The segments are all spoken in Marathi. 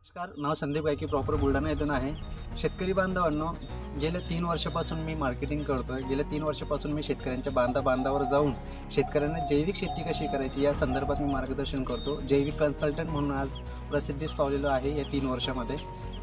नमस्कार, नाव संदीप गायकी, प्रॉपर बुलढाणा येथून आहे. शेतकरी बांधवांनो, गेल्या 3 वर्षापासून मी मार्केटिंग करतो आहे. गेल्या 3 वर्षापासून मी शेतकऱ्यांच्या बांधावर जाऊन शेतकऱ्यांना जैविक शेती कशी करायची या संदर्भात मी मार्गदर्शन करतो. जैविक कन्सल्टंट म्हणून आज प्रसिद्धीस पावलेलो आहे या 3 वर्षामध्ये.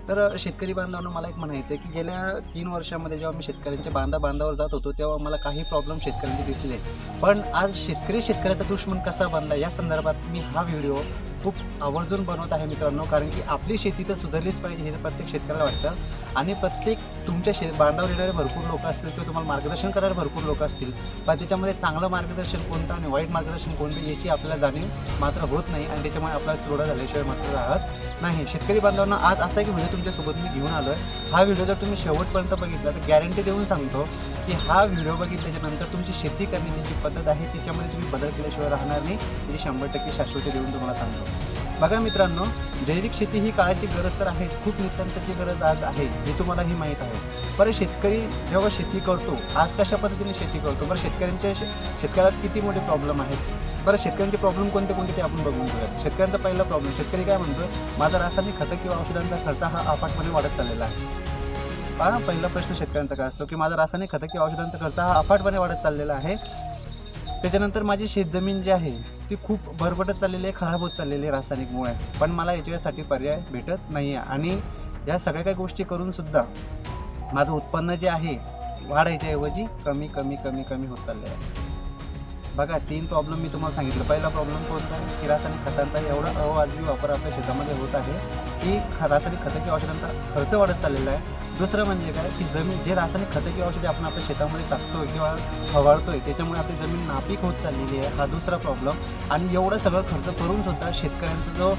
तर शेतकरी बांधवांनो, मला एक म्हणायचं आहे की गेल्या 3 वर्षामध्ये जेव्हा मी शेतकऱ्यांच्या बांधावर जात होतो तेव्हा मला काही प्रॉब्लेम शेतकऱ्यांचे दिसले. पण आज शेतकऱ्याचा दुश्मन कसा बनला या संदर्भात मी हा व्हिडिओ खूप आवर्जून बनवत आहे मित्रांनो. कारण की आपली शेती तर सुधारलीच पाहिजे हे प्रत्येक शेतकऱ्याला वाटतं आणि प्रत्येक तुमच्या बांधावर येणारे भरपूर लोक असतील किंवा तुम्हाला मार्गदर्शन करणारे भरपूर लोक असतील, पण त्याच्यामध्ये चांगलं मार्गदर्शन कोणतं आणि वाईट मार्गदर्शन कोणतं याची आपल्याला जाणीव मात्र होत नाही आणि त्याच्यामुळे आपल्याला तुरडा झाल्याशिवाय मात्र राहत नाही. शेतकरी बांधवांना आज असा एक व्हिडिओ तुमच्यासोबत मी घेऊन आलो आहे. हा व्हिडिओ जर तुम्ही शेवटपर्यंत बघितला तर गॅरंटी देऊन सांगतो की हा व्हिडिओ बघितल्याच्यानंतर तुमची शेती करण्याची जी पद्धत आहे तिच्यामध्ये तुम्ही बदल केल्याशिवाय राहणार नाही. त्याची 100% शाश्वती देऊन तुम्हाला सांगतो. बघा मित्रांनो, जैविक शेती ही काळाची गरज तर आहे, खूप नितांताची गरज आज आहे हे तुम्हालाही माहीत आहे. बरं, शेतकरी जेव्हा शेती करतो, आज कशा पद्धतीने शेती करतो? बरं, शेतकऱ्याला किती मोठे प्रॉब्लेम आहेत? बरं, शेतकऱ्यांचे प्रॉब्लेम कोणते ते आपण बघून घेऊयात. शेतकऱ्यांचा पहिला प्रॉब्लेम, शेतकरी काय म्हणतो, माझा रासायनिक खतं किंवा औषधांचा खर्च हा अफाटपणे वाढत चाललेला आहे. पहा, पहिला प्रश्न शेतकऱ्यांचा काय असतो की माझा रासायनिक खतं किंवा औषधांचा खर्च हा अफाटपणे वाढत चाललेला आहे. त्याच्यानंतर माझी शेतजमीन जी आहे ती खूप भरभटत चाललेली आहे, खराब होत चाललेली आहे रासायनिकमुळे, पण मला याच्यासाठी पर्याय भेटत नाही आहे आणि या सगळ्या काही गोष्टी करूनसुद्धा माझं उत्पन्न जे आहे वाढायच्याऐवजी कमी होत चालले आहे. बघा, 3 प्रॉब्लेम मी तुम्हाला सांगितलं. पहिला प्रॉब्लेम कोणता आहे की रासायनिक खतांचा एवढा अवाजवी वापर आपल्या शेतामध्ये होत आहे की रासायनिक खतं किंवा औषधांचा खर्च वाढत चाललेला आहे. दुसरं म्हणजे काय की जे रासायनिक खतं किंवा औषधे आपण आपल्या शेतामध्ये टाकतोय किंवा फवारतोय त्याच्यामुळे आपली जमीन नापीक होत चाललेली आहे, हा दुसरा प्रॉब्लेम. आणि एवढं सगळं खर्च करून सुद्धा शेतकऱ्यांचं जो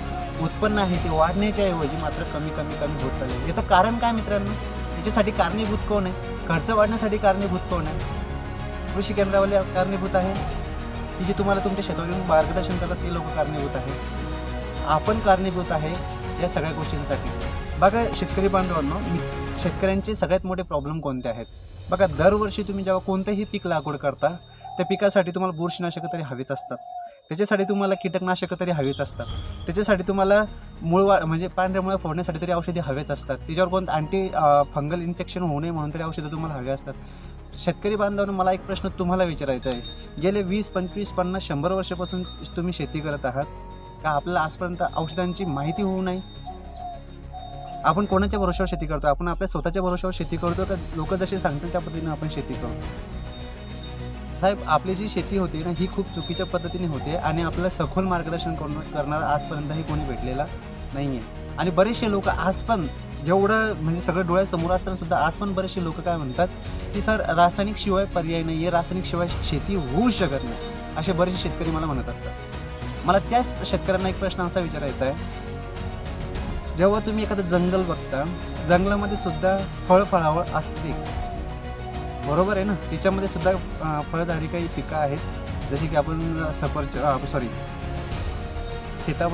उत्पन्न आहे ते वाढण्याच्या ऐवजी मात्र कमी होत चालले आहे. याचं कारण काय मित्रांनो? याच्यासाठी कारणीभूत कोण आहे? खर्च वाढण्यासाठी कारणीभूत कोण आहे? कृषी केंद्रावाले कारणीभूत आहे की जे तुम्हाला तुमच्या शेतावर येऊन मार्गदर्शन करतात ते लोक कारणीभूत आहे. आपण कारणीभूत आहे या सगळ्या गोष्टींसाठी. बघा शेतकरी बांधवांनो, शेतकऱ्यांचे सगळ्यात मोठे प्रॉब्लेम कोणते आहेत? बघा, दरवर्षी तुम्ही जेव्हा कोणतेही पीक लागवड करता त्या पिकासाठी तुम्हाला बुरशीनाशकं तरी हवीच असतात, त्याच्यासाठी तुम्हाला कीटकनाशकं तरी हवीच असतात, त्याच्यासाठी तुम्हाला म्हणजे पांढऱ्या मुळ्या फोडण्यासाठी तरी औषधे हवेच असतात, त्याच्यावर कोणतं फंगल इन्फेक्शन होऊ नये म्हणून तरी औषधं तुम्हाला हवे असतात. शेतकरी बांधवांनो, मला एक प्रश्न तुम्हाला विचारायचा आहे. गेले 20, 25, 50, 100 वर्षापासून तुम्ही शेती करत आहात का? आपल्याला आजपर्यंत औषधांची माहिती होऊ नये? आपण कोणाच्या भरोशावर शेती करतो? आपण आपल्या स्वतःच्या भरोशावर शेती करतो का लोक जसे सांगतील त्या पद्धतीने आपण शेती करतो? साहेब, आपली जी शेती होती ना ही खूप चुकीच्या पद्धतीने होते आणि आपल्याला सखोल मार्गदर्शन करणारा आजपर्यंतही कोणी भेटलेला नाही आहे. आणि बरेचसे लोक आज पण, जेवढं म्हणजे सगळं डोळ्यासमोर असताना सुद्धा आज पण बरेचसे लोक काय म्हणतात की सर, रासायनिक शिवाय पर्याय नाही आहे, रासायनिक शिवाय शेती होऊच शकत नाही, असे बरेचसे शेतकरी मला म्हणत असतात. मला त्याच शेतकऱ्यांना एक प्रश्न असा विचारायचा आहे, जेव्हा तुम्ही एखादं जंगल बघता, जंगलामध्ये सुद्धा फळफळावळ असते, बरोबर आहे ना? त्याच्यामध्ये सुद्धा फळझाडी काही पिकं आहेत, जसे की आपण सीताफळ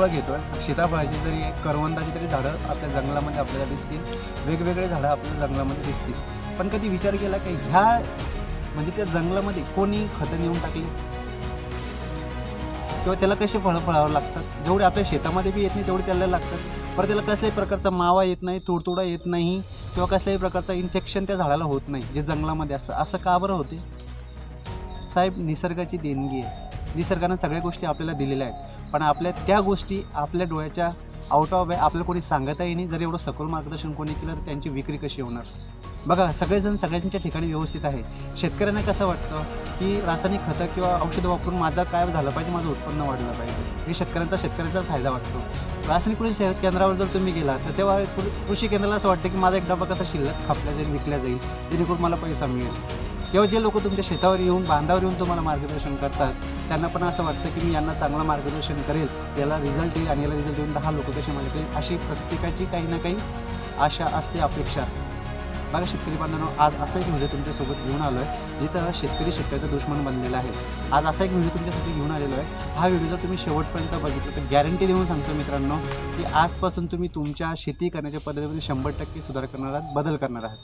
घेतो आहे. सीताफळाची जरी करवंदाची तरी झाडं आपल्या जंगलामध्ये आपल्याला दिसतील, वेगवेगळे झाडं आपल्या जंगलामध्ये दिसतील. पण कधी विचार केला की म्हणजे त्या जंगलामध्ये कोणी खतं नेऊन टाकली किंवा त्याला कसे फळं फळावं लागतात? जेवढे आपल्या शेतामध्ये बी येत नाही तेवढे त्याला लागतात. परत त्याला कसल्याही प्रकारचा मावा येत नाही, तुडतुडा येत नाही किंवा कसल्याही प्रकारचं इन्फेक्शन त्या झाडाला होत नाही जे जंगलामध्ये असतं. असं का बरं होते? साहेब, निसर्गाची देणगी आहे. निसर्गानं सगळ्या गोष्टी आपल्याला दिलेल्या आहेत, पण आपल्या त्या गोष्टी आपल्या डोळ्याच्या आउट ऑफ आहे, आपल्याला कोणी सांगताही नाही. जर एवढं सखोल मार्गदर्शन कोणी केलं तर त्यांची विक्री कशी होणार? बघा, सगळेजण सगळ्यांच्या ठिकाणी व्यवस्थित आहे. शेतकऱ्यांना कसं वाटतं की रासायनिक खतं किंवा औषधं वापरून माझं काय झालं पाहिजे, माझं उत्पन्न वाढलं पाहिजे, हे शेतकऱ्याचा फायदा वाटतो. रासायनिक कृषी केंद्रावर जर तुम्ही गेला तर तेव्हा कृषी केंद्राला असं वाटतं की माझा एक डबा कसा शिल्लक खापल्या जाईल, विकल्या जाईल, जेणेकरून मला पैसा मिळेल. किंवा जे लोक तुमच्या शेतावर येऊन, बांधावर येऊन तुम्हाला मार्गदर्शन करतात त्यांना पण असं वाटतं की मी यांना चांगलं मार्गदर्शन करेल, याला रिझल्ट येईल आणि याला रिझल्ट देऊन 10 लोक कसे मला येतील, अशी प्रत्येकाची काही ना काही आशा असते, अपेक्षा असते. बघा शेतकरी बांधवांनो, आज असा एक व्हिडिओ तुमच्यासोबत घेऊन आलो आहे जिथं शेतकऱ्याचा दुश्मन बनलेला आहे. आज असा एक व्हिडिओ तुमच्यासाठी घेऊन आलेलो आहे. हा व्हिडिओ जर तुम्ही शेवटपर्यंत बघितलं तर गॅरंटी देऊन सांगतो मित्रांनो की आजपासून तुम्ही तुमच्या शेती करण्याच्या पद्धतीमध्ये 100% सुधार करणार आहात, बदल करणार आहात.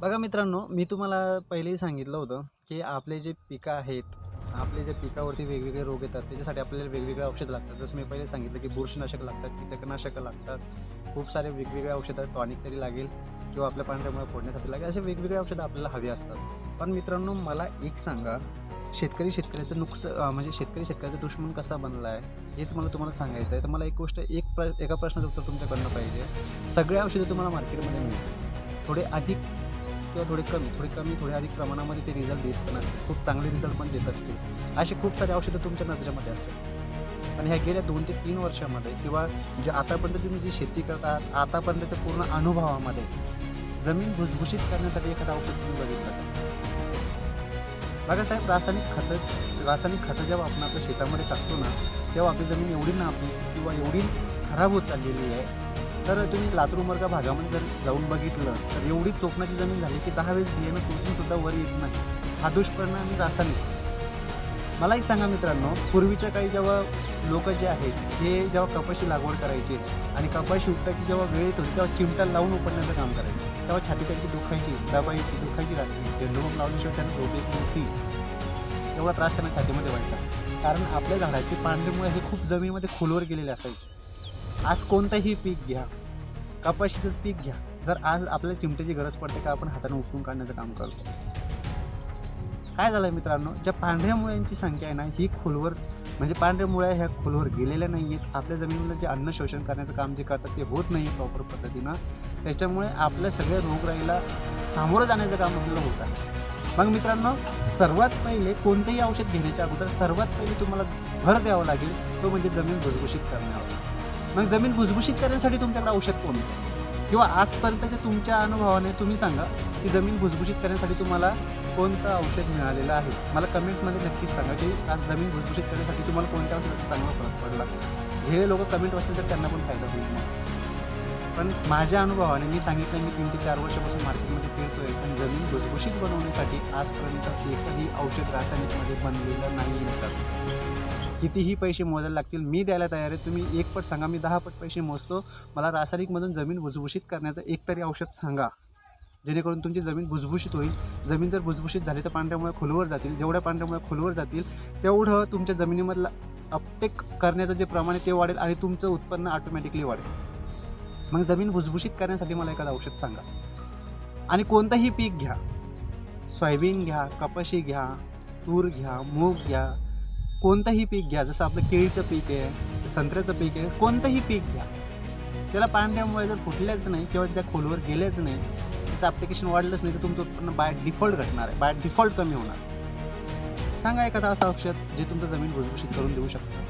बघा मित्रांनो, मी तुम्हाला पहिलेही सांगितलं होतं की आपले जे पिकं आहेत आपले जे पिकावरती वेगवेगळे रोग येतात त्याच्यासाठी आपल्याला वेगवेगळे औषधं लागतात. जसं मी पहिले सांगितलं की बुरशीनाशक लागतात, कीटकनाशकं लागतात, खूप सारे वेगवेगळे औषधं, टॉनिक तरी लागेल किंवा आपल्या पांढऱ्या मुळ्या फोडण्यासाठी लागेल, असे वेगवेगळे औषधं आपल्याला हवी असतात. पण मित्रांनो, मला एक सांगा, शेतकऱ्याचं म्हणजे शेतकऱ्याचा दुश्मन कसा बनला आहे हेच मला तुम्हाला सांगायचं आहे. तर मला एक गोष्ट एका प्रश्नाचं उत्तर तुमच्याकडनं पाहिजे. सगळे औषधं तुम्हाला मार्केटमध्ये मिळतील, थोडे अधिक किंवा थोडे कमी थोडे अधिक प्रमाणामध्ये ते रिझल्ट देत पण असतील, खूप चांगले रिझल्ट पण देत असतील. असे खूप सारे औषधं तुमच्या नजरेमध्ये असेल. पण ह्या गेल्या 2 ते 3 वर्षामध्ये किंवा जे आतापर्यंत तुम्ही जी शेती करतात आतापर्यंतच्या पूर्ण अनुभवामध्ये जमीन भुसभुशीत करण्यासाठी एखादं औषध तुम्ही बघितलं का? बघा साहेब, रासायनिक खतं जेव्हा आपण आपल्या शेतामध्ये टाकतो ना, तेव्हा आपली जमीन एवढी नापीक किंवा एवढी खराब होत चाललेली आहे. तर तुम्ही लातूर उमरगा भागामध्ये जर जाऊन बघितलं तर एवढी चोपणाची जमीन झाली की 10 वेळेस बियाणं टोचून सुद्धा वर येत नाही. हा दुष्परिणाम रासायनिक. मला एक सांगा मित्रांनो, पूर्वीच्या काळी जेव्हा लोक जे आहेत हे जेव्हा कपाशी लागवड करायचे आणि कपाशी उपटायची जेव्हा वेळ येत होती तेव्हा चिमटा लावून उपटण्याचं काम करायचे. तेव्हा छाती त्यांची दुखायची रात्री. झेंडूबाम लावल्याशिवाय त्यांना झोप येत नव्हती. एवढा त्रास त्यांना छातीमध्ये व्हायचा. कारण आपल्या झाडाची पांढरीमुळे हे खूप जमिनीमध्ये खोलवर गेलेले असायचे. आज कोणतंही पीक घ्या, कपाशीचंच पीक घ्या, जर आज आपल्याला चिमट्याची गरज पडते का आपण हाताने उपटून काढण्याचं काम करतो. काय झालं मित्रांनो, ज्या पांढऱ्या मुळ्यांची संख्या आहे ना ही खोलवर, म्हणजे पांढऱ्या मुळ्या ह्या खोलवर गेलेल्या नाही आहेत. आपल्या जमिनीला जे अन्न शोषण करण्याचं काम जे करतात ते होत नाही प्रॉपर पद्धतीनं. त्याच्यामुळे आपल्या सगळ्या रोगराईला सामोरं जाण्याचं काम आपल्याला होत आहे. मग मित्रांनो, सर्वात पहिले कोणतेही औषध घेण्याच्या अगोदर सर्वात पहिले तुम्हाला भर द्यावं लागेल, तो म्हणजे जमीन भुसभुशीत करण्यावर. मग जमीन भुसभुशीत करण्यासाठी तुमच्याकडे औषध कोणतं किंवा आजपर्यंतच्या तुमच्या अनुभवाने तुम्ही सांगा की जमीन भुसभुशीत करण्यासाठी तुम्हाला कोणतं औषध मिळालेलं आहे. मला कमेंटमध्ये नक्कीच सांगा की आज जमीन भुसभुशीत करण्यासाठी तुम्हाला कोणत्या औषधाचा चांगला फरक पडला. हे लोक कमेंट वाचले तर त्यांना पण फायदा होईल. पण माझ्या अनुभवाने मी सांगितलं, मी 3 ते 4 वर्षापासून मार्केटमध्ये फिरतोय, पण जमीन भुसभुशीत बनवण्यासाठी आजपर्यंत एकही औषध रासायनिकमध्ये बनलेलं नाही मित्रांनो. कितीही पैसे मोजायला लागतील मी द्यायला तयार आहे. तुम्ही 1 पट सांगा, मी 10 पट पैसे मोजतो. मला रासायनिकमधून जमीन भुसभुशीत करण्याचं एकतरी औषध सांगा, जेणेकरून तुमची जमीन भुसभुशीत होईल. जमीन जर भुसभुशीत झाली तर पांढऱ्यामुळे खोलवर जातील. जेवढ्या पांढऱ्यामुळे खोलवर जातील तेवढं तुमच्या जमिनीमधलं अपटेक करण्याचं जे प्रमाण आहे ते वाढेल आणि तुमचं उत्पन्न ऑटोमॅटिकली वाढेल. मग जमीन भुसभुशीत करण्यासाठी मला एखादं औषध सांगा. आणि कोणतंही पीक घ्या, सोयाबीन घ्या, कपाशी घ्या, तूर घ्या, मूग घ्या, कोणतंही पीक घ्या. जसं आपलं केळीचं पीक आहे, संत्र्याचं पीक आहे, कोणतंही पीक घ्या. त्याला पांढऱ्यामुळे जर फुटल्याच नाही किंवा त्या खोलवर गेल्याच नाही, त्याचं ॲप्लिकेशन वाढलंच नाही, तर तुमचं उत्पन्न बाय डिफॉल्ट घटणार आहे, बाय डिफॉल्ट कमी होणार. सांगा एखादा असं औषध जे तुमचं जमीन भुसभुशीत करून देऊ शकतं.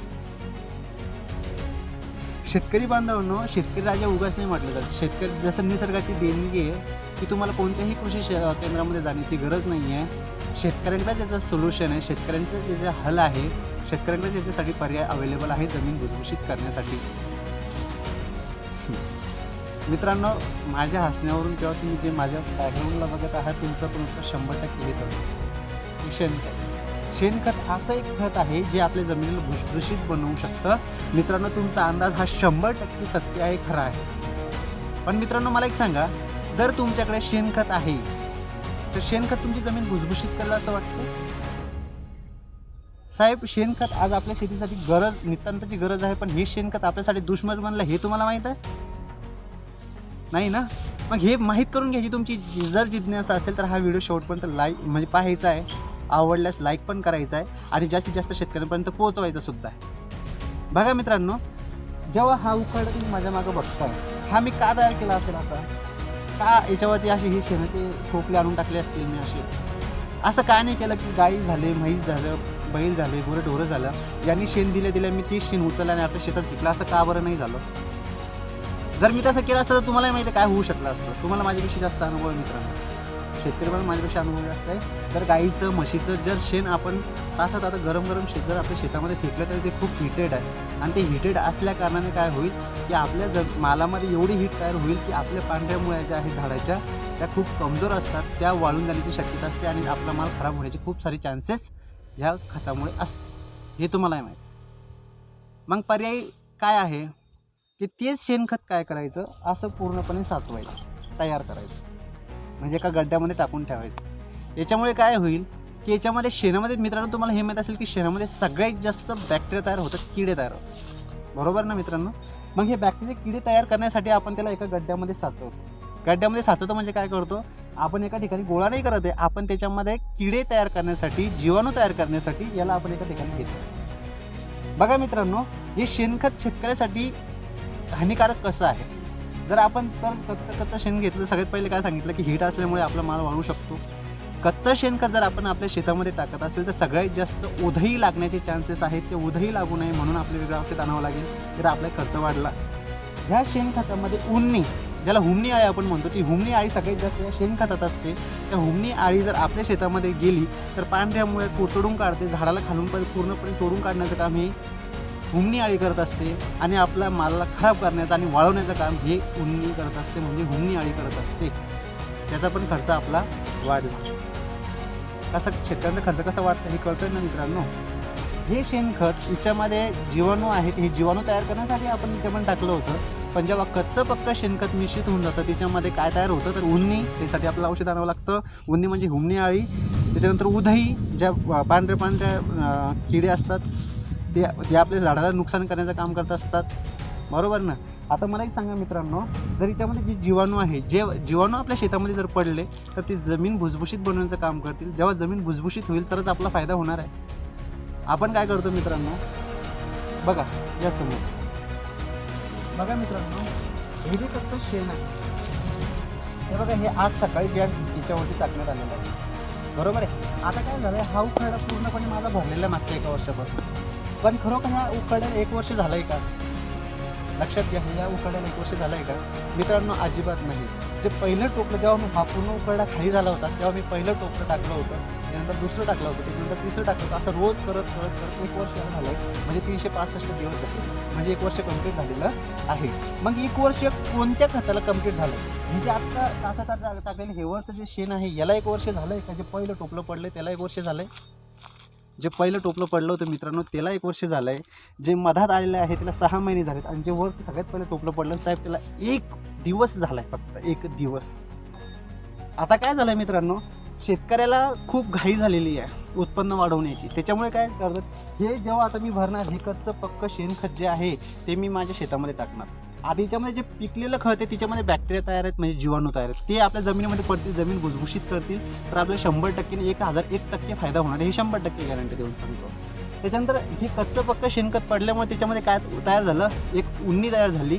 शेतकरी बांधवांनो, शेतकरी राजा उगाच नाही म्हटलं जातं. शेतकरी जसं निसर्गाची देणगी आहे की तुम्हाला कोणत्याही कृषी केंद्रामध्ये जाण्याची गरज नाही आहे. शेतकऱ्यांकडे ज्याचं सोल्युशन आहे, शेतकऱ्यांचं जे हल आहे, शेतकऱ्यांकडे ज्याच्यासाठी पर्याय अवेलेबल आहे जमीन भुसभुशीत करण्यासाठी. मित्रांनो, माझ्या हसण्यावरून किंवा तुम्ही जे माझ्या बॅकग्राऊंडला बघत आहात तुमचं पण उत्तर 100% येत असेल. शेणखत असं एक खत आहे जे आपल्या जमिनीला भुसभुशीत बनवू शकतं. मित्रांनो, तुमचा अंदाज हा 100% सत्य आहे, खरा आहे. पण मित्रांनो, मला एक सांगा, जर तुमच्याकडे शेणखत आहे तर शेणखत तुमची जमीन भुसभुशीत करेल असं वाटतं? साहेब, शेणखत आज आपल्या शेतीसाठी नितांताची गरज आहे, पण हे शेणखत आपल्यासाठी दुश्मन बनलं हे तुम्हाला माहीत आहे? नाही ना? मग हे माहीत करून घ्यायची तुमची जर जिज्ञासा असेल तर हा व्हिडिओ शेवटपर्यंत म्हणजे पाहायचा आहे. आवडल्यास लाईक पण करायचं आहे आणि जास्तीत जास्त शेतकऱ्यांपर्यंत पोहोचवायचं सुद्धा आहे. बघा मित्रांनो, जेव्हा हा उखाडा तुम्ही माझ्या मागं बघताय, हा मी का तयार केला असेल आता? का याच्यावरती असे हे शेणाचे ठोकले आणून टाकले असतील मी असे? असं का नाही केलं की गाई झाले, म्हैस झालं, बैल झाले, गुरंढोरं झालं, यांनी शेण दिलं मी ते शेण उचललं आणि आपल्या शेतात विकलं, असं का बरं नाही झालं? जर मी तसं केलं असतं तर तुम्हाला माहिती काय होऊ शकलं असतं. तुम्हाला माझ्यापेक्षा जास्त अनुभव आहे मित्रांनो. शेतकरी पण माझ्यापेक्षा अनुभव जास्त आहे. तर गाईचं, म्हशीचं जर शेण आपण तासात आता गरम शेत जर आपल्या शेतामध्ये फेकलं तर ते खूप हिटेड आहे. आणि ते हिटेड असल्या कारणाने काय होईल की आपल्या मालामध्ये एवढी हीट तयार होईल की आपल्या पांढऱ्या मुळ्या ज्या आहेत झाडाच्या त्या खूप कमजोर असतात, त्या वाळून जाण्याची शक्यता असते आणि आपला माल खराब होण्याचे खूप सारे चान्सेस ह्या खतामुळे असतात. हे तुम्हाला माहीत. मग पर्याय काय आहे की तेच शेणखत काय करायचं, असं पूर्णपणे साचवायचं, तयार करायचं, म्हणजे एका गड्ड्यामध्ये टाकून ठेवायचं. याच्यामुळे काय होईल की याच्यामध्ये शेणामध्ये मित्रांनो तुम्हाला हे माहीत असेल की शेणामध्ये सगळ्यात जास्त बॅक्टेरिया तयार होतात, किडे तयार होतात, बरोबर ना मित्रांनो. मग हे बॅक्टेरिया किडे तयार करण्यासाठी आपण त्याला एका गड्ड्यामध्ये साचवतो. गड्ड्यामध्ये साचवतो म्हणजे काय करतो आपण, एका ठिकाणी गोळा नाही करत आहे आपण, त्याच्यामध्ये किडे तयार करण्यासाठी, जीवाणू तयार करण्यासाठी याला आपण एका ठिकाणी घेतो. बघा मित्रांनो, हे शेणखत शेतकऱ्यासाठी हानिकारक कसं आहे. जर आपण तर कच्चं शेण घेतलं, सगळ्यात पहिले काय सांगितलं की हीट असल्यामुळे आपला माल वाळू शकतो. कच्चं शेणखत जर आपण आपल्या शेतामध्ये टाकत असेल तर सगळ्यात जास्त उधई लागण्याचे चान्सेस आहेत. ते उधई लागू नये म्हणून आपलं वेगळं औषध आणावं लागेल, तर आपला खर्च वाढला. ह्या शेणखतामध्ये उन्नी, ज्याला हुमणी आळी आपण म्हणतो, ती हुमणी आळी सगळ्यात जास्त या शेणखतात असते. त्या हुमणी आळी जर आपल्या शेतामध्ये गेली तर पांढऱ्यामुळे तोडून काढते, झाडाला खालून पूर्णपणे तोडून काढण्याचं काम हे हुमणी आळी करत असते आणि आपल्या मालाला खराब करण्याचं आणि वाळवण्याचं काम हे उन्नी करत असते, म्हणजे हुमणी आळी करत असते. त्याचा पण खर्च आपला वाढला. कसं शेतकऱ्यांचा खर्च कसा वाढतं हे कळतं ना मित्रांनो. हे शेणखत हिच्यामध्ये जीवाणू आहेत, हे जीवाणू तयार करण्यासाठी आपण त्यामध्ये टाकलं होतं. पण जेव्हा कच्चं पक्कं शेणखत मिश्रित होऊन जातं त्याच्यामध्ये काय तयार होतं तर उन्नी, त्यासाठी आपल्याला औषध आणावं लागतं. उन्नी म्हणजे हुमणी आळी. त्याच्यानंतर उधई, ज्या पांढऱ्या किडे असतात ते आपल्या झाडाला नुकसान करण्याचं काम करत असतात, बरोबर ना. आता मला एक सांगा मित्रांनो, जर याच्यामध्ये जे जीवाणू आहे, जे जीवाणू आपल्या शेतामध्ये जर पडले तर ती जमीन भुसभुशीत बनवण्याचं काम करतील. जेव्हा जमीन भुसभुशीत होईल तरच आपला फायदा होणार आहे. आपण काय करतो मित्रांनो, बघा या समोर बघा मित्रांनो, हे जे फक्त शेण आहे हे बघा, हे आज सकाळी याच्यावरती टाकण्यात आलेलं आहे, बरोबर आहे. आता काय झालं, हा उखाडा पूर्णपणे माझा भरलेला आहे मागच्या 1 वर्षापासून. पण खरोखर ह्या उखाड्याला 1 वर्ष झालं आहे का? लक्षात घ्या, ह्या उखाड्याला 1 वर्ष झालं आहे का मित्रांनो? अजिबात नाही. जे पहिलं टोपलं, जेव्हा मी हा पूर्ण उखाडा खाली झाला होता तेव्हा मी पहिलं टोपलं टाकलं होतं, त्यानंतर दुसरं टाकलं होतं, त्याच्यानंतर तिसरं टाकलं होतं, असं रोज करत 1 वर्ष झालं आहे. म्हणजे 365 दिवस झाले, म्हणजे 1 वर्ष कंप्लीट झालेलं आहे. मग 1 वर्ष कोणत्या खताला कंप्लीट झालं? म्हणजे आता टाकलेलं हेवरचं जे शेण आहे याला 1 वर्ष झालं आहे का? जे पहिलं टोपलं पडलं त्याला 1 वर्ष झालं आहे? जे पहिलं टोपलं पडलं होतं मित्रांनो त्याला 1 वर्ष झालं आहे. जे मधात आलेलं आहे त्याला 6 महिने झालेत. आणि जे वरती सगळ्यात पहिलं टोपलं पडलं साहेब त्याला 1 दिवस झाला आहे, फक्त 1 दिवस. आता काय झालं मित्रांनो, शेतकऱ्याला खूप घाई झालेली आहे उत्पन्न वाढवण्याची. त्याच्यामुळे काय करतात, हे जेव्हा आता मी भरणार, हे कच्चं पक्कं शेणखत जे आहे ते मी माझ्या शेतामध्ये टाकणार. आधी याच्यामध्ये जे पिकलेलं खत आहे त्याच्यामध्ये बॅक्टेरिया तयार आहेत, म्हणजे जीवाणू तयार आहेत, ते आपल्या जमिनीमध्ये पडतील, जमीन भुसभुशीत करतील, तर आपल्याला 100% 1001% फायदा होणार आहे. हे 100% गॅरंटी देऊन सांगतो. त्याच्यानंतर जे कच्चं पक्कं शेणखत पडल्यामुळे त्याच्यामध्ये काय तयार झालं, एक उन्नी तयार झाली,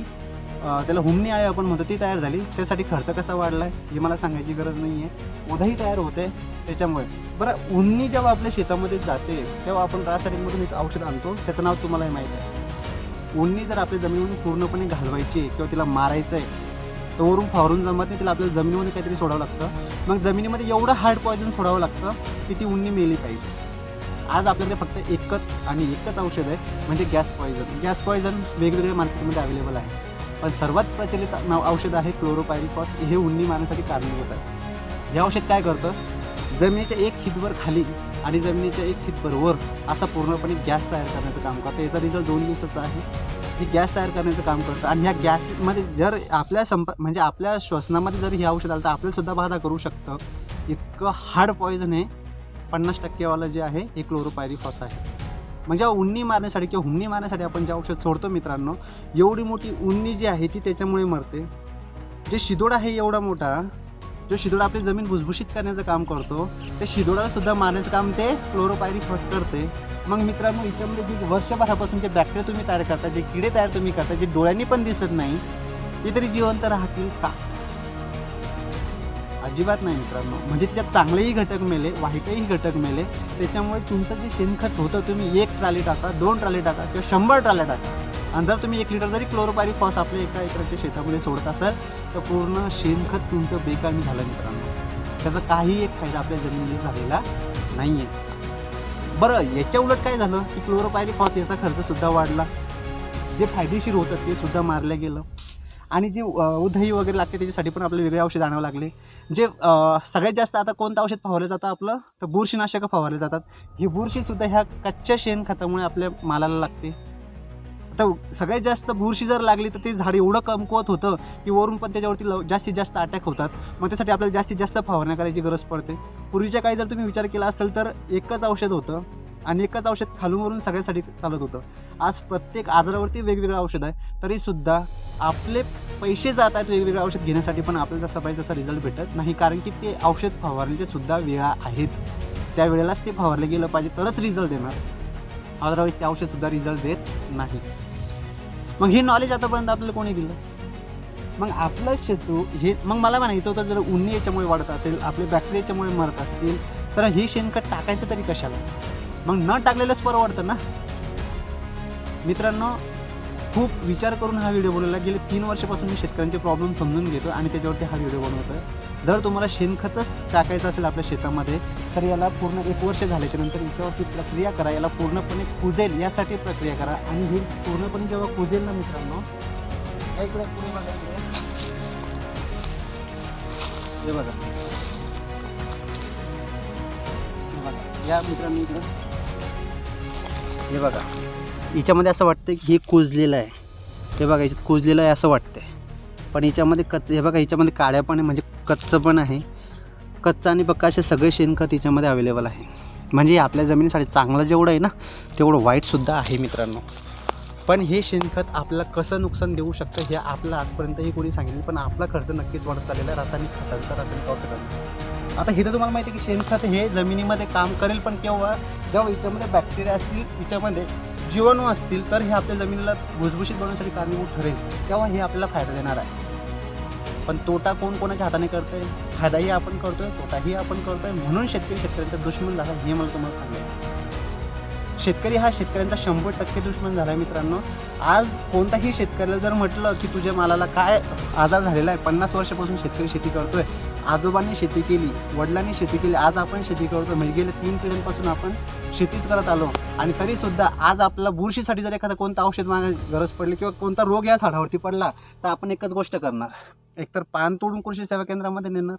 त्याला हुमणी आळी आपण म्हणतो, ती तयार झाली. त्यासाठी खर्च कसा वाढला आहे हे मला सांगायची गरज नाही आहे. उधई तयार होते त्याच्यामुळे. बरं, उन्नी जेव्हा आपल्या शेतामध्ये जाते तेव्हा आपण रासायनिकमधून एक औषध आणतो, त्याचं नाव तुम्हालाही माहीत आहे. उन्नी जर आपल्या जमिनीमध्ये पूर्णपणे घालवायची किंवा तिला मारायचं आहे तर वरून फावरून जमत नाही, तिला आपल्याला जमिनीमध्ये काहीतरी सोडावं लागतं. मग जमिनीमध्ये एवढं हार्ड पॉयझन सोडावं लागतं की ती उन्नी मेली पाहिजे. आज आपल्याकडे फक्त एकच औषध आहे, म्हणजे गॅस पॉयझन. गॅस पॉयझन वेगवेगळ्या मार्केटमध्ये अवेलेबल आहे, पण सर्वात प्रचलित औषध आहे क्लोरोपायरीफॉस. हे उन्नी मारण्यासाठी कारणीभूत आहे. हे औषध काय करतं, जमिनीच्या 1 हितभर खाली आणि जमिनीच्या 1 हितभर वर असा पूर्णपणे गॅस तयार करण्याचं काम करतं. याचा रिझल्ट 2 दिवसाचा आहे. ही गॅस तयार करण्याचं काम करतं. आणि ह्या गॅसमध्ये जर आपल्या म्हणजे आपल्या श्वसनामध्ये जर हे औषध आलं तर आपल्यालासुद्धा बाधा करू शकतं. इतकं हार्ड पॉयझन हे 50% वालं जे आहे हे क्लोरोपायरीफॉस आहे. म्हणजे उन्नी मारण्यासाठी किंवा हुमणी मारण्यासाठी आपण जे औषध सोडतो मित्रांनो, एवढी मोठी उन्नी जी आहे ती त्याच्यामुळे मरते. जे शिदोड आहे एवढा मोठा, जो शिदोड आपली जमीन भुसभुशीत करण्याचं काम करतो, त्या शिदोडाला सुद्धा मारण्याचं काम ते क्लोरोपायरीफॉस करते. मग मित्रांनो, याच्यामध्ये जे वर्षभरापासून जे बॅक्टेरिया तुम्ही तयार करता, जे किडे तयार तुम्ही करता, जे डोळ्यांनी पण दिसत नाही, ते तरी जिवंत राहतील का? अजिबात नाही मित्रांनो. म्हणजे त्याच्यात चांगलेही घटक मेले, वाईटही घटक मेले. त्याच्यामुळे तुमचं जे शेणखत होतं, तुम्ही 1 ट्रॉली टाका, 2 ट्रॉली टाका किंवा 100 ट्रॉल्या टाका, आणि जर तुम्ही 1 लिटर जरी क्लोरोपायरीफॉस आपल्या एका एकराच्या शेतामध्ये सोडत असाल तर पूर्ण शेणखत तुमचं बेकामी झालं मित्रांनो. त्याचा काही एक फायदा आपल्या जमिनीला झालेला नाही आहे. बरं, याच्या उलट काय झालं की क्लोरोपायरीफॉस याचा खर्चसुद्धा वाढला. जे फायदेशीर होतं ते सुद्धा मारलं गेलं. आणि जे उधई वगैरे लागते त्याच्यासाठी पण आपल्याला वेगळे औषध आणावं लागले. जे सगळ्यात जास्त आता कोणतं औषध फवारलं जातं आपलं, तर बुरशीनाशकं फवारले जातात. ही बुरशीसुद्धा ह्या कच्च्या शेणखतामुळे आपल्या मालाला लागते. आता सगळ्यात जास्त बुरशी जर लागली तर ते झाड एवढं कमकुवत होतं की वरून पण त्याच्यावरती जास्तीत जास्त अटॅक होतात. मग त्यासाठी आपल्याला जास्तीत जास्त फवारण्या करायची गरज पडते. पूर्वीच्या काळी जर तुम्ही विचार केला असेल तर एकच औषध होतं आणि एकच औषध खालूनवरून सगळ्यासाठी चालत होतं. आज प्रत्येक आजारावरती वेगवेगळं औषध आहे, तरीसुद्धा आपले पैसे जात आहेत वेगवेगळं औषध घेण्यासाठी, पण आपल्याला जसा पाहिजे तसा रिझल्ट भेटत नाही. कारण की ते औषध फवारण्याचे सुद्धा वेळा आहेत, त्या वेळेलाच ते फवारलं गेलं पाहिजे तरच रिझल्ट देणार, अदरवाईज ते औषधसुद्धा रिझल्ट देत नाही. मग हे नॉलेज आतापर्यंत आपल्याला कोणी दिलं? मग आपलं शेतू हे, मग मला म्हणायचं होतं जर उन्नी याच्यामुळे वाढत असेल, आपले बॅक्टेरिया याच्यामुळे मरत असतील, तर हे शेणखत टाकायचं तरी कशाला? मग न टाकलेलंच परवडतं ना. मित्रांनो, खूप विचार करून हा व्हिडिओ बनवला. गेले 3 वर्षापासून मी शेतकऱ्यांचे प्रॉब्लेम समजून घेतो आणि त्याच्यावरती हा व्हिडिओ बनवतो आहे. जर तुम्हाला शेणखतच टाकायचं असेल आपल्या शेतामध्ये, तर याला पूर्ण 1 वर्ष झाल्याच्यानंतर याच्यावरती प्रक्रिया करा, याला पूर्णपणे कुजेल यासाठी प्रक्रिया करा. आणि हे पूर्णपणे जेव्हा कुजेल ना मित्रांनो, इकडे पूर्ण हे बघा, या मित्रांनो इकडं हे बघा, याच्यामध्ये असं वाटतं की हे कुजलेलं आहे. हे बघा, याच्यात कुजलेलं आहे असं वाटतंय, पण याच्यामध्ये हे बघा, याच्यामध्ये काळ्या पण आहे, म्हणजे कच्चं पण आहे. कच्चं आणि पक्का असे सगळे शेणखत याच्यामध्ये अवेलेबल आहे. म्हणजे आपल्या जमिनीसाठी चांगलं जेवढं आहे ना, तेवढं वाईटसुद्धा आहे मित्रांनो. पण हे शेणखत आपल्याला कसं नुकसान देऊ शकतं हे आपल्याला आजपर्यंतही कोणी सांगितलं, पण आपला खर्च नक्कीच वाढत चाललेला आहे रासायनिक खतांचा, रासायनिक औषधांचा. आता हे तर तुम्हाला माहिती आहे की शेणखत हे जमिनीमध्ये काम करेल, पण केव्हा? जेव्हा याच्यामध्ये बॅक्टेरिया असतील, याच्यामध्ये जीवाणू असतील, तर हे आपल्या जमिनीला भुसभुशीत बनवण्यासाठी कारणीभूत ठरेल, तेव्हा हे आपल्याला फायदा देणार आहे. पण तोटा कोण कोणाच्या हाताने करतोय? फायदाही आपण करतोय, तोटाही आपण करतोय. म्हणून शेतकऱ्यांचा दुश्मन झाला हे मला तुम्हाला सांगायचं. शेतकरी हा शेतकऱ्यांचा 100% दुश्मन झाला आहे मित्रांनो. आज कोणताही शेतकऱ्याला जर म्हटलं की तुझ्या मालाला काय आजार झालेला आहे, 50 वर्षापासून शेतकरी शेती करतोय, आजोबांनी शेती केली, वडिलांनी शेती केली, आज आपण शेती करतो, म्हणजे गेल्या 3 पिढ्यांपासून आपण शेतीच करत आलो, आणि तरीसुद्धा आज आपल्याला बुरशीसाठी जर एखादा कोणता औषध मागायची गरज पडली किंवा कोणता रोग या झाडावरती पडला, तर आपण एकच गोष्ट करणार, एकतर पान तोडून कृषी सेवा केंद्रामध्ये नेणार,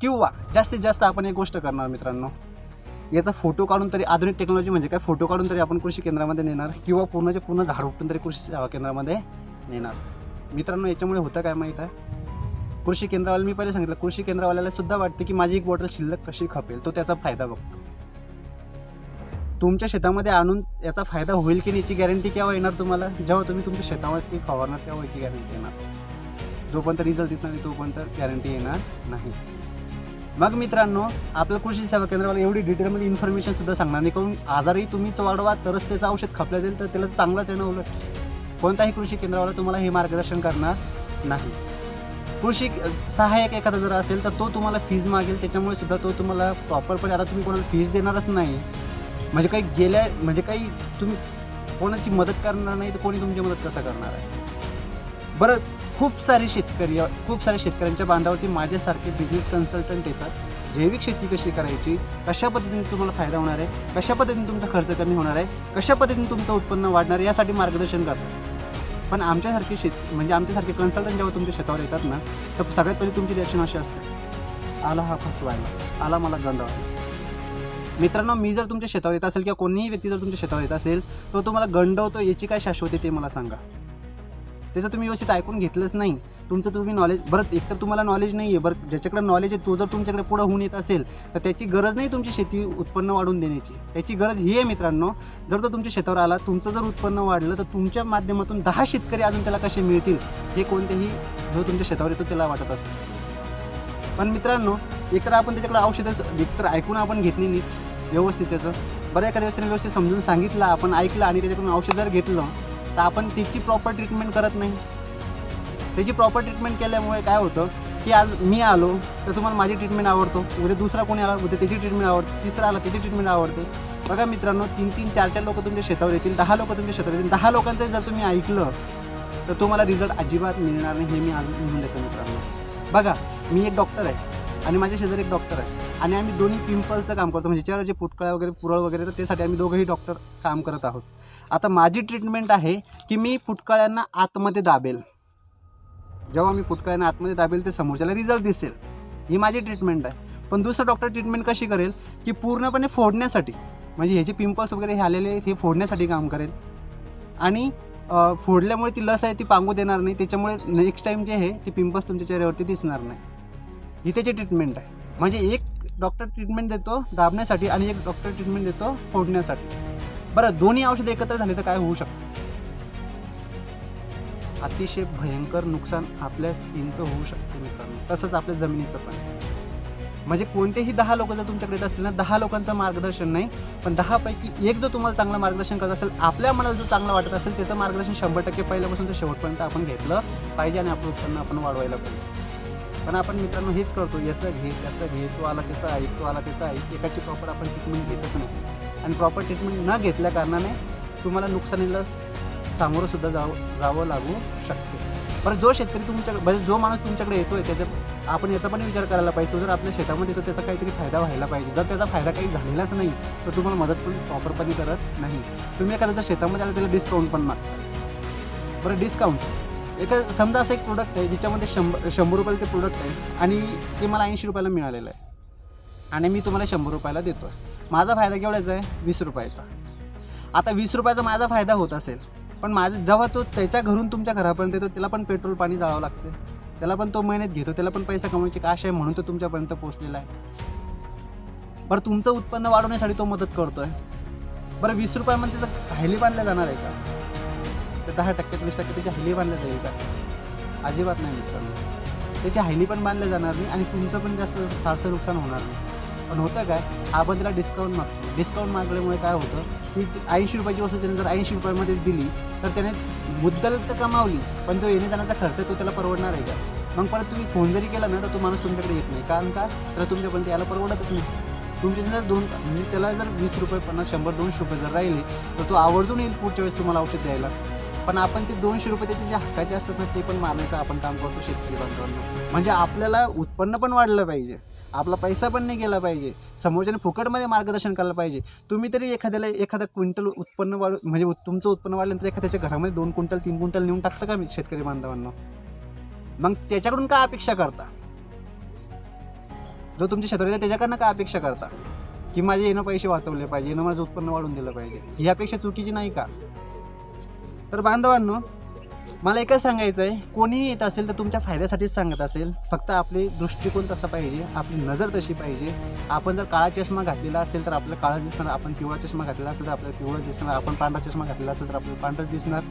किंवा जास्तीत जास्त आपण एक गोष्ट करणार मित्रांनो, याचा फोटो काढून तरी, आधुनिक टेक्नॉलॉजी म्हणजे काय, फोटो काढून तरी आपण कृषी केंद्रामध्ये नेणार, किंवा पूर्णचे पूर्ण झाड उपटून तरी कृषी सेवा केंद्रामध्ये नेणार. मित्रांनो, याच्यामुळे होतं काय माहीत आहे, कृषी केंद्रावाला, मी पहिले सांगितलं, कृषी केंद्रावाल्याला सुद्धा वाटते की माझी एक बॉटल शिल्लक कशी खपेल, तो त्याचा फायदा बघतो. तुमच्या शेतामध्ये आणून याचा फायदा होईल की नाही याची गॅरंटी केव्हा येणार तुम्हाला? जेव्हा तुम्ही तुमच्या शेतावरती फवारणार तेव्हा याची गॅरंटी येणार. जोपर्यंत रिझल्ट दिसणार नाही तोपर्यंत गॅरंटी येणार नाही. मग मित्रांनो, आपलं कृषी सेवा केंद्रावाला एवढी डिटेलमध्ये इन्फॉर्मेशनसुद्धा सांगणार नाही, करून आजारही तुम्हीच वाढवा तरच त्याचं औषध खपलं जाईल, तर त्याला चांगलंच आहे ना. उलट कोणताही कृषी केंद्रावाला तुम्हाला हे मार्गदर्शन करणार नाही. कृषी सहाय्यक एखादा जर असेल तर तो तुम्हाला फीज मागेल, त्याच्यामुळे सुद्धा तो तुम्हाला प्रॉपरपणे, आता तुम्ही कोणाला फीज देणारच नाही, म्हणजे काही तुम्ही कोणाची मदत करणार नाही, तर कोणी तुमची मदत कसं करणार आहे बरं? खूप सारे शेतकऱ्यांच्या बांधावरती माझ्यासारखे बिझनेस कन्सल्टंट येतात. जैविक शेती कशी करायची, कशा पद्धतीने तुम्हाला फायदा होणार आहे, कशा पद्धतीने तुमचा खर्च कमी होणार आहे, कशा पद्धतीने तुमचं उत्पन्न वाढणार आहे, यासाठी मार्गदर्शन करतात. पण आमच्यासारखे आमच्यासारखे कन्सल्टंट जेव्हा तुमच्या शेतावर येतात ना, तर सगळ्यात पहिली तुमची रिॲक्शन अशी असते, आला हा फसवायला, आला मला गंडवायला. मित्रांनो, मी जर तुमच्या शेतावर येत असेल किंवा कोणीही व्यक्ती जर तुमच्या शेतावर येत असेल, तो तुम्हाला गंडवतो, याची काय शाश्वती ते मला सांगा. त्याचं तुम्ही व्यवस्थित ऐकून घेतलंच नाही, तुमचं तुम्ही नॉलेज, बरं एकतर तुम्हाला नॉलेज नाही आहे, बरं ज्याच्याकडे नॉलेज आहे तो जर तुमच्याकडे पुढं होऊन येत असेल, तर त्याची गरज नाही तुमची शेती उत्पन्न वाढवून देण्याची, त्याची गरज ही आहे मित्रांनो, जर तो तुमच्या शेतावर आला, तुमचं जर उत्पन्न वाढलं, तर तुमच्या माध्यमातून 10 शेतकरी अजून त्याला कसे मिळतील हे कोणतेही जो तुमच्या शेतावर येतो त्याला वाटत असतं. पण मित्रांनो, एकतर आपण त्याच्याकडे औषधं एकतर ऐकून आपण घेतली नीट व्यवस्थित त्याचं, बरं एखाद्या व्यवस्थेने व्यवस्थित समजून सांगितलं, आपण ऐकलं आणि त्याच्याकडून औषध जर घेतलं, तर आपण त्याची प्रॉपर ट्रीटमेंट करत नाही. त्याची प्रॉपर ट्रीटमेंट केल्यामुळे काय होतं की आज मी आलो तर तुम्हाला माझी ट्रीटमेंट आवडतो, उद्या दुसरा कोणी आला उद्या त्याची ट्रीटमेंट आवडते, तिसरा आला त्याची ट्रीटमेंट आवडते. बघा मित्रांनो, 3-3, 4-4 लोक तुमच्या शेतावर येतील, 10 लोक तुमच्या शेतावर येतील, 10 लोकांचं जर तुम्ही ऐकलं तर तुम्हाला रिझल्ट अजिबात मिळणार नाही, हे मी आज म्हणून देतो मित्रांनो. बघा, मी एक डॉक्टर आहे आणि माझ्या शेजारी एक डॉक्टर आहे, आणि आम्ही दोन्ही पिंपलचं काम करतो, म्हणजे ज्याच्यावर जे फुटकळ्या वगैरे पुरळ वगैरे, तर त्यासाठी आम्ही दोघंही डॉक्टर काम करत आहोत. आता माझी ट्रीटमेंट आहे की मी फुटकळ्यांना आतमध्ये दाबेल, जेव्हा मी फुटकळ्यांना आतमध्ये दाबेल ते समोरच्याला रिझल्ट दिसेल, ही माझी ट्रीटमेंट आहे. पण दुसरा डॉक्टर ट्रीटमेंट कशी करेल की पूर्णपणे फोडण्यासाठी, म्हणजे हे जे पिंपल्स वगैरे हे आलेले हे फोडण्यासाठी काम करेल, आणि फोडल्यामुळे ती लस आहे ती पांगू देणार नाही, त्याच्यामुळे नेक्स्ट टाईम जे आहे ती पिंपल्स तुमच्या चेहऱ्यावरती दिसणार नाही. ही त्याची ट्रीटमेंट आहे. म्हणजे एक डॉक्टर ट्रीटमेंट देतो दाबण्यासाठी आणि एक डॉक्टर ट्रीटमेंट देतो फोडण्यासाठी. बरं, दोन्ही औषधं एकत्र झाले तर काय होऊ शकतं? अतिशय भयंकर नुकसान आपल्या स्किनचं होऊ शकतं मित्रांनो. तसंच आपल्या जमिनीचं पण. म्हणजे कोणतेही 10 लोक जर तुमच्याकडे येत असतील ना, 10 लोकांचं मार्गदर्शन नाही, पण 10 पैकी एक जो तुम्हाला चांगलं मार्गदर्शन करत असेल, आपल्या मनाला जो चांगला वाटत असेल त्याचं मार्गदर्शन 100% पहिल्यापासून तर शेवटपर्यंत आपण घेतलं पाहिजे आणि आपलं उत्पन्न आपण वाढवायला पाहिजे. पण आपण मित्रांनो हेच करतो, याचं घे त्याचं घे, तो आला त्याचा ऐक, तो आला त्याचा ऐक, एकाची प्रॉपर आपण ट्रीटमेंट घेतच नाही. आणि प्रॉपर ट्रीटमेंट न घेतल्या कारणाने तुम्हाला नुकसानीला सामोरं सुद्धा जावं लागू शकते. बरं, जो शेतकरी तुमच्याकडे, जो माणूस तुमच्याकडे येतोय त्याच्या आपण याचा पण विचार करायला पाहिजे. तो जर आपल्या शेतामध्ये येतो त्याचा काहीतरी फायदा व्हायला पाहिजे. जर त्याचा फायदा काही झालेलाच नाही तर तुम्हाला मदत पण प्रॉपरपणे करत नाही. तुम्ही एखाद्याच्या शेतामध्ये आला त्याला डिस्काउंट पण मागता. बरं, डिस्काउंट समजा असं एक प्रोडक्ट आहे ज्याच्यामध्ये 100 रुपयाला ते प्रोडक्ट आहे आणि ते मला 80 रुपयाला मिळालेलं आहे आणि मी तुम्हाला 100 रुपयाला देतो आहे. माझा फायदा केवढ्याचा आहे? 20 रुपयाचा. आता 20 रुपयाचा माझा फायदा होत असेल, पण माझं जेव्हा तो त्याच्या घरून तुमच्या घरापर्यंत येतो त्याला पण पेट्रोल पाणी जाळावं लागते, त्याला पण तो मेहनत घेतो, त्याला पण पैसा कमवायची आशा आहे म्हणून तो तुमच्यापर्यंत पोहोचलेला आहे. बरं, तुमचं उत्पन्न वाढवण्यासाठी तो मदत करतोय. बरं, 20 रुपयामध्ये त्याचं हायली बांधल्या जाणार आहे का? तर 10% 20% त्याची हायली बांधल्या जाईल का? अजिबात नाही मित्रांनो. त्याची हायली पण बांधल्या जाणार नाही आणि तुमचं पण जास्त फारसं नुकसान होणार नाही. पण होतं काय, आपण त्याला डिस्काउंट मागतो. डिस्काउंट मागल्यामुळे काय होतं की 80 रुपयाची वस्तू त्याने जर 80 रुपयामध्येच दिली तर त्याने मुद्दल तर कमावली, पण जो येणे जाण्याचा खर्च तो त्याला परवडणार आहे का? मग परत तुम्ही फोन जरी केला ना तर तो माणूस तुमच्याकडे येत नाही. कारण का? तर तुमच्यापर्यंत याला परवडतच नाही. तुमचे जर म्हणजे त्याला जर 20 रुपये 50 100 200 रुपये जर राहिले तर तो आवर्जून येईल पुढच्या वेळेस तुम्हाला औषध द्यायला. पण आपण ते 200 रुपये त्याचे जे हक्काचे असतात ना ते पण मारण्याचं आपण काम करतो शेतकरी बांधवांना. म्हणजे आपल्याला उत्पन्न पण वाढलं पाहिजे, आपला पैसा पण नाही गेला पाहिजे, समोरच्याने फुकटमध्ये मार्गदर्शन करायला पाहिजे. तुम्ही तरी एखादा क्विंटल उत्पन्न म्हणजे तुमचं उत्पन्न वाढल्यानंतर एखाद्याच्या घरामध्ये 2 क्विंटल 3 क्विंटल नेऊन टाकतं का मी शेतकरी बांधवांना? मग त्याच्याकडून काय अपेक्षा करता? जो तुमच्या शेतात आहे त्याच्याकडनं काय अपेक्षा करता की माझे येणं पैसे वाचवले पाहिजे, येणं माझं उत्पन्न वाढून दिलं पाहिजे? ही अपेक्षा चुकीची नाही का? तर बांधवांनो, मला एकच सांगायचं आहे, कोणीही येत असेल तर तुमच्या फायद्यासाठीच सांगत असेल. फक्त आपली दृष्टिकोन तसा पाहिजे, आपली नजर तशी पाहिजे. आपण जर काळा चष्मा घातलेला असेल तर आपल्याला काळाच दिसणार, आपण पिवळा चष्मा घातलेला असेल तर आपल्याला पिवळं दिसणार, आपण पांढरा चष्मा घातलेला असेल तर आपल्याला पांढरं दिसणार.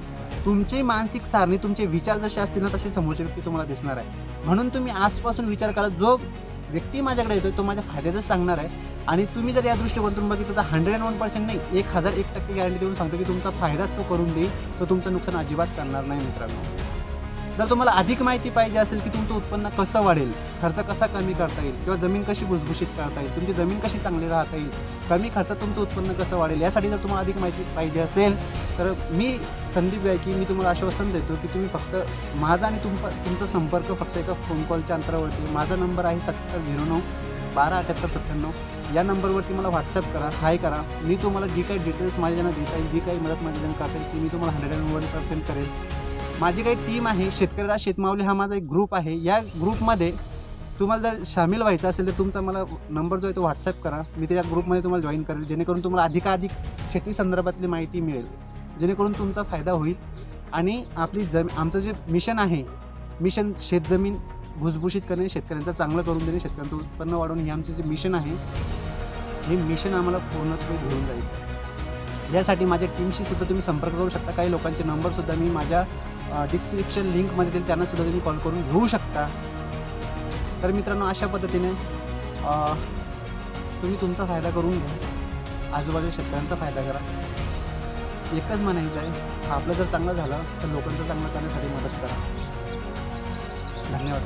तुमची मानसिक सारणी, तुमचे विचार जसे असतील ना तसे समोरची व्यक्ती तुम्हाला दिसणार आहे. म्हणून तुम्ही आजपासून विचार करा, जो व्यक्ती माझ्याकडे येतोय तो माझ्या फायद्याचंच सांगणार आहे. आणि तुम्ही जर या दृष्टिकोनातून बघितलं तर 101% नाही, 1001% गॅरंटी देऊन सांगतो की तुमचा फायदाच तो करून देईल, तो तुमचं नुकसान अजिबात करणार नाही मित्रांनो. जर तुम्हाला अधिक माहिती पाहिजे असेल की तुमचं उत्पन्न कसं वाढेल, खर्च कसा कमी करता येईल किंवा जमीन कशी भुसभुशीत करता येईल, तुमची जमीन कशी चांगली राहता येईल, कमी खर्चात तुमचं उत्पन्न कसं वाढेल, यासाठी जर तुम्हाला अधिक माहिती पाहिजे असेल तर मी संदीप गायकी मी तुम्हाला आश्वासन देतो की तुम्ही फक्त माझा आणि तुमचा संपर्क फक्त एका फोन कॉलच्या अंतरावरती. माझा नंबर आहे 7009 127897. या नंबरवरती मला व्हॉट्सअप करा, हाय करा. मी तुम्हाला जी काही डिटेल्स माझ्यानं देता येईल, जी काही मदत माझ्यानं करता येईल ती मी तुम्हाला 101% करेल. माझी काही टीम आहे, शेतकरी राज शेतमावली हा माझा एक ग्रुप आहे. या ग्रुपमध्ये तुम्हाला जर सामील व्हायचं असेल तर तुमचा मला नंबर जो आहे तो व्हॉट्सअप करा. मी त्या ग्रुपमध्ये तुम्हाला जॉईन करेल, जेणेकरून तुम्हाला अधिकाधिक शेती संदर्भातली माहिती मिळेल, जेणेकरून तुमचा फायदा होईल. आणि आपली आमचं जे मिशन आहे, मिशन शेतजमीन भुसभुशीत करणे, शेतकऱ्यांचं चांगलं करून देणे, शेतकऱ्यांचं उत्पन्न वाढवणे, हे आमचं जे मिशन आहे, हे मिशन आम्हाला पूर्णत्व घेऊन जायचं आहे. यासाठी माझ्या टीमशी सुद्धा तुम्ही संपर्क करू शकता. काही लोकांचे नंबरसुद्धा मी माझ्या डिस्क्रिप्शन लिंकमध्ये दिले, त्यांना सुद्धा तुम्ही कॉल करून घेऊ शकता. तर मित्रांनो, अशा पद्धतीने तुम्ही तुमचा फायदा करून घ्या, आजूबाजूच्या शेतकऱ्यांचा फायदा करा. एकच म्हणायचं आहे, आपलं जर चांगलं झालं तर लोकांचं चांगलं करण्यासाठी मदत करा. धन्यवाद.